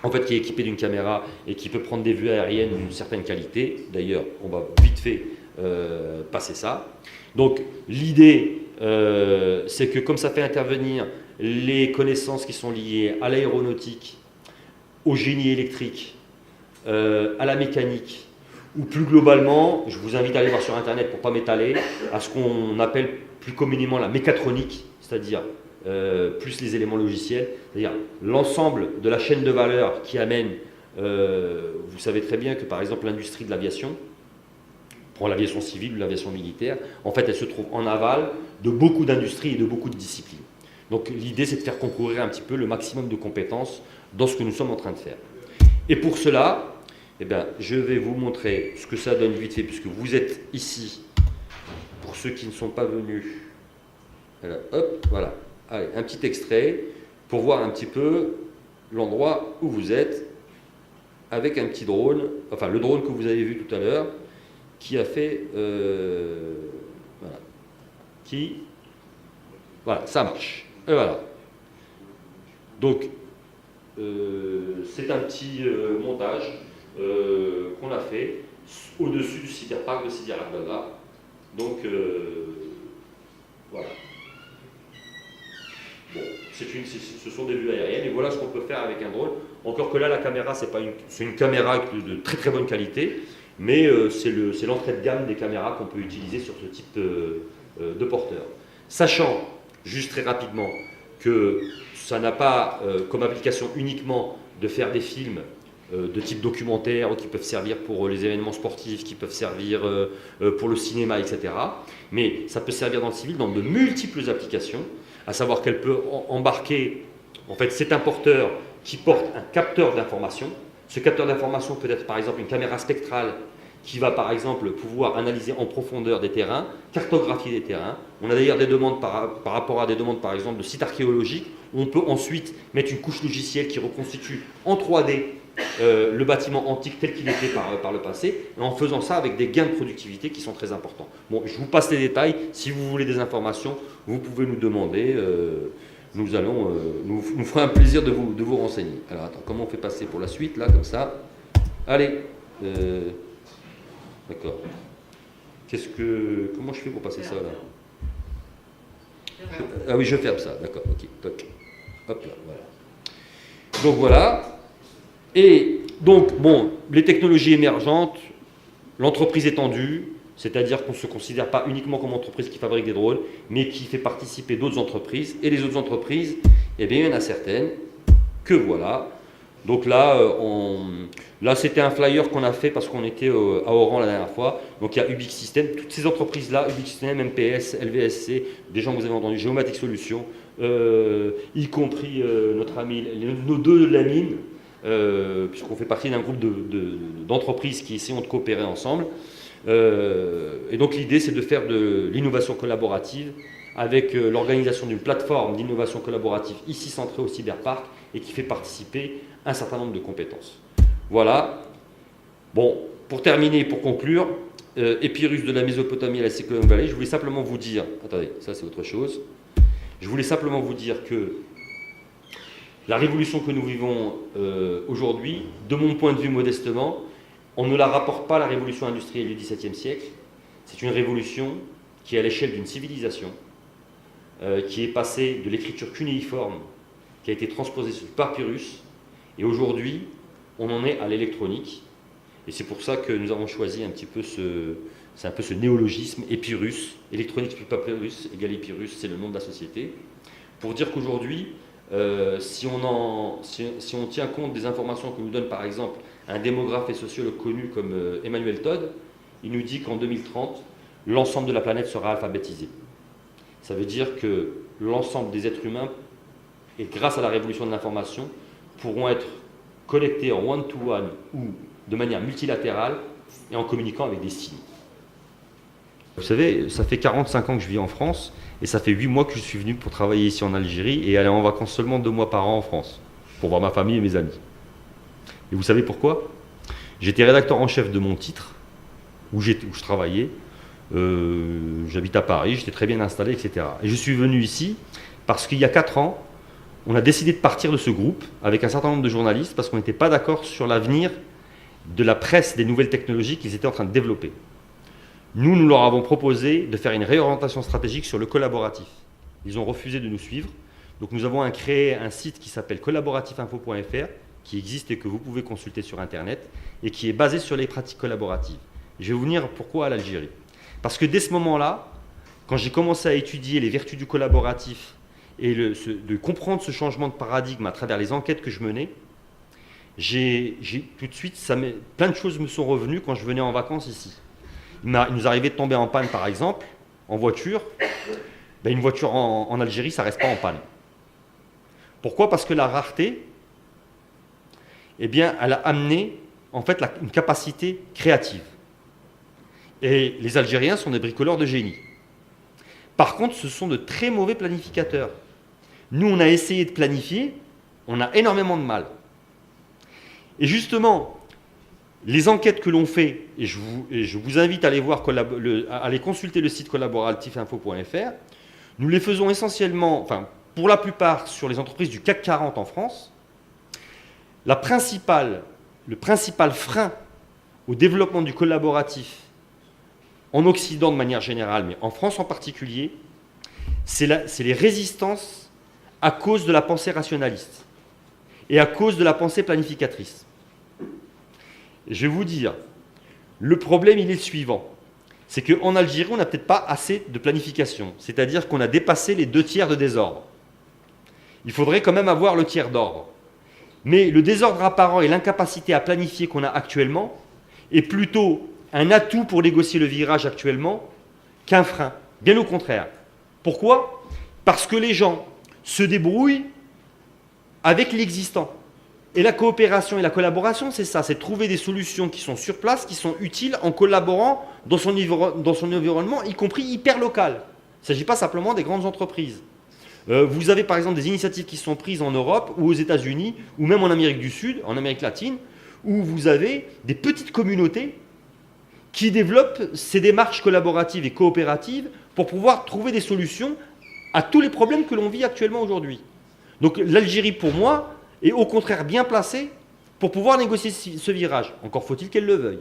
en fait, qui est équipé d'une caméra et qui peut prendre des vues aériennes d'une certaine qualité. D'ailleurs, on va vite fait passer ça. Donc, l'idée, c'est que comme ça fait intervenir les connaissances qui sont liées à l'aéronautique, au génie électrique, à la mécanique, ou plus globalement, je vous invite à aller voir sur Internet pour ne pas m'étaler, à ce qu'on appelle plus communément la mécatronique, c'est-à-dire plus les éléments logiciels, c'est-à-dire l'ensemble de la chaîne de valeur qui amène, vous savez très bien que par exemple l'industrie de l'aviation, pour l'aviation civile ou l'aviation militaire, en fait elle se trouve en aval de beaucoup d'industries et de beaucoup de disciplines. Donc l'idée c'est de faire concourir un petit peu le maximum de compétences dans ce que nous sommes en train de faire. Et pour cela, eh bien, je vais vous montrer ce que ça donne vite fait, puisque vous êtes ici, pour ceux qui ne sont pas venus. Alors, hop, voilà. Allez, un petit extrait pour voir un petit peu l'endroit où vous êtes, avec un petit drone, enfin le drone que vous avez vu tout à l'heure, qui a fait... voilà, ça marche. Et voilà. Donc, c'est un petit montage qu'on a fait au-dessus du cyberpark de Sidi Abdallah. Donc, voilà. Bon, ce sont des vues aériennes et voilà ce qu'on peut faire avec un drone. Encore que là, la caméra, c'est une caméra de très très bonne qualité, mais c'est l'entrée de gamme des caméras qu'on peut utiliser sur ce type de porteur. Sachant, juste très rapidement, que ça n'a pas comme application uniquement de faire des films de type documentaire qui peuvent servir pour les événements sportifs, qui peuvent servir pour le cinéma, etc. Mais ça peut servir dans le civil dans de multiples applications, à savoir qu'elle peut embarquer, en fait c'est un porteur qui porte un capteur d'information. Ce capteur d'information peut être par exemple une caméra spectrale qui va par exemple pouvoir analyser en profondeur des terrains, cartographier des terrains. On a d'ailleurs des demandes par rapport à des demandes par exemple de sites archéologiques, où on peut ensuite mettre une couche logicielle qui reconstitue en 3D le bâtiment antique tel qu'il était par le passé, et en faisant ça avec des gains de productivité qui sont très importants. Bon, je vous passe les détails, si vous voulez des informations, vous pouvez nous demander, nous ferons un plaisir de vous renseigner. Alors attends, comment on fait passer pour la suite, là, comme ça? Allez, d'accord. Comment je fais pour passer ça, là? Ah oui, je ferme ça, d'accord, ok, toc. Hop là, voilà. Donc voilà. Et donc, bon, les technologies émergentes, l'entreprise étendue, c'est-à-dire qu'on ne se considère pas uniquement comme entreprise qui fabrique des drones, mais qui fait participer d'autres entreprises. Et les autres entreprises, eh bien, il y en a certaines que voilà. Donc là, là c'était un flyer qu'on a fait parce qu'on était à Oran la dernière fois. Donc il y a Ubix System, toutes ces entreprises-là, Ubix System, MPS, LVSC, des gens que vous avez entendus, Géomatic Solutions, y compris notre ami, nos deux Lamine, puisqu'on fait partie d'un groupe d'entreprises qui essayent de coopérer ensemble. Et donc l'idée c'est de faire de l'innovation collaborative avec l'organisation d'une plateforme d'innovation collaborative ici centrée au cyberpark et qui fait participer un certain nombre de compétences. Voilà. Bon, pour terminer, pour conclure, Épirus de la Mésopotamie à la Silicon Valley, je voulais simplement vous dire, attendez, ça c'est autre chose, je voulais simplement vous dire que la révolution que nous vivons aujourd'hui, de mon point de vue modestement, on ne la rapporte pas à la révolution industrielle du XVIIe siècle. C'est une révolution qui est à l'échelle d'une civilisation, qui est passée de l'écriture cunéiforme, qui a été transposée sur le papyrus, et aujourd'hui, on en est à l'électronique. Et c'est pour ça que nous avons choisi un petit peu c'est un peu ce néologisme, Épirus, électronique plus papyrus égale Épirus, c'est le nom de la société. pour dire qu'aujourd'hui, si on tient compte des informations que nous donne par exemple un démographe et sociologue connu comme Emmanuel Todd, il nous dit qu'en 2030, l'ensemble de la planète sera alphabétisé. Ça veut dire que l'ensemble des êtres humains, et grâce à la révolution de l'information, pourront être connectés en one-to-one ou de manière multilatérale et en communiquant avec des signes. Vous savez, ça fait 45 ans que je vis en France et ça fait 8 mois que je suis venu pour travailler ici en Algérie et aller en vacances seulement 2 mois par an en France pour voir ma famille et mes amis. Et vous savez pourquoi? J'étais rédacteur en chef de mon titre, où je travaillais. J'habite à Paris, j'étais très bien installé, etc. Et je suis venu ici parce qu'il y a 4 ans, on a décidé de partir de ce groupe avec un certain nombre de journalistes parce qu'on n'était pas d'accord sur l'avenir de la presse des nouvelles technologies qu'ils étaient en train de développer. Nous leur avons proposé de faire une réorientation stratégique sur le collaboratif. Ils ont refusé de nous suivre. Donc nous avons créé un site qui s'appelle collaboratifinfo.fr, qui existe et que vous pouvez consulter sur Internet, et qui est basé sur les pratiques collaboratives. Je vais vous dire pourquoi à l'Algérie. Parce que dès ce moment-là, quand j'ai commencé à étudier les vertus du collaboratif et de comprendre ce changement de paradigme à travers les enquêtes que je menais, tout de suite, plein de choses me sont revenues quand je venais en vacances ici. Il nous arrivait de tomber en panne, par exemple, en voiture. Ben, une voiture en Algérie, ça ne reste pas en panne. Pourquoi? Parce que la rareté, eh bien, elle a amené en fait une capacité créative. Et les Algériens sont des bricoleurs de génie. Par contre, ce sont de très mauvais planificateurs. Nous, on a essayé de planifier, on a énormément de mal. Et justement, les enquêtes que l'on fait, et je vous invite à aller consulter le site collaboratifinfo.fr, nous les faisons essentiellement, enfin, pour la plupart, sur les entreprises du CAC 40 en France. Le principal frein au développement du collaboratif en Occident de manière générale, mais en France en particulier, c'est les résistances à cause de la pensée rationaliste et à cause de la pensée planificatrice. Je vais vous dire, le problème, il est le suivant. C'est qu'en Algérie, on n'a peut-être pas assez de planification. C'est-à-dire qu'on a dépassé les 2 tiers de désordre. Il faudrait quand même avoir le tiers d'ordre. Mais le désordre apparent et l'incapacité à planifier qu'on a actuellement est plutôt un atout pour négocier le virage actuellement qu'un frein. Bien au contraire. Pourquoi? Parce que les gens se débrouillent avec l'existant. Et la coopération et la collaboration, c'est ça, c'est trouver des solutions qui sont sur place, qui sont utiles en collaborant dans son environnement, y compris hyper local. Il ne s'agit pas simplement des grandes entreprises. Vous avez par exemple des initiatives qui sont prises en Europe ou aux États-Unis ou même en Amérique du Sud, en Amérique latine, où vous avez des petites communautés qui développent ces démarches collaboratives et coopératives pour pouvoir trouver des solutions à tous les problèmes que l'on vit actuellement aujourd'hui. Donc l'Algérie, pour moi, est au contraire bien placée pour pouvoir négocier ce virage. Encore faut-il qu'elle le veuille.